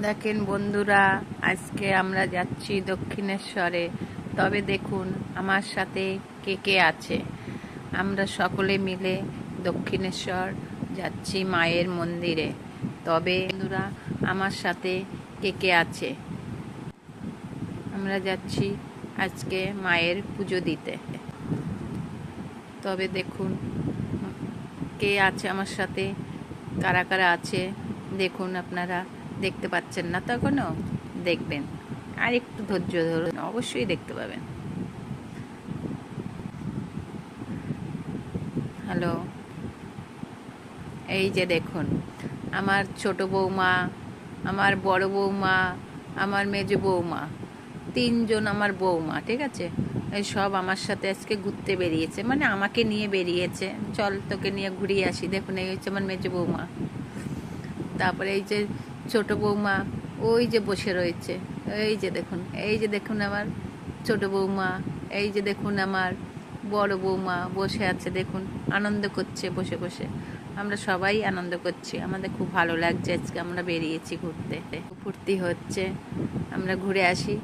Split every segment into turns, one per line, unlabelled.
দেখেন বন্ধুরা, আজকে আমরা যাচ্ছি দক্ষিণেশ্বরে। তবে দেখুন আমার সাথে কে কে আছে। আমরা সকলে মিলে দক্ষিণেশ্বর যাচ্ছি মায়ের মন্দিরে। তবে বন্ধুরা, আমার সাথে কে কে আছে। আমরা যাচ্ছি আজকে মায়ের পুজো দিতে। তবে দেখুন কে আছে আমার সাথে, কারা কারা আছে দেখুন। আপনারা দেখতে পাচ্ছেন না তখনও, দেখবেন। আর একটু ধৈর্য ধরুন, অবশ্যই দেখতে পাবেন। হ্যালো, এই যে দেখুন আমার ছোট বৌমা, আমার বড় বৌমা, আমার মেজো বৌমা, তিনজন আমার বৌমা, ঠিক আছে। এই সব আমার সাথে আজকে ঘুরতে বেরিয়েছে, মানে আমাকে নিয়ে বেরিয়েছে। চল তোকে নিয়ে ঘুরিয়ে আসি। দেখুন এই হচ্ছে আমার মেজো বৌমা। তারপরে এই যে ছোট বৌমা, ওই যে বসে রয়েছে। এই যে দেখুন, এই যে দেখুন আমার ছোট বৌমা। এই যে দেখুন আমার বড় বৌমা বসে আছে, দেখুন আনন্দ করছে বসে বসে। আমরা সবাই আনন্দ করছি, আমাদের খুব ভালো লাগছে। আজকে আমরা বেরিয়েছি ঘুরতে, ফুর্তি হচ্ছে। আমরা ঘুরে আসি,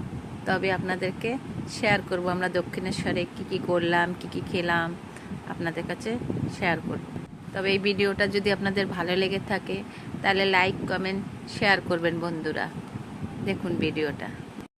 তবে আপনাদেরকে শেয়ার করব আমরা দক্ষিণেশ্বরে কি কি করলাম, কি কি খেলাম, আপনাদের কাছে শেয়ার করব। তবে এই ভিডিওটা যদি আপনাদের ভালো লেগে থাকে তাহলে লাইক, কমেন্ট, শেয়ার করবেন বন্ধুরা। দেখুন ভিডিওটা।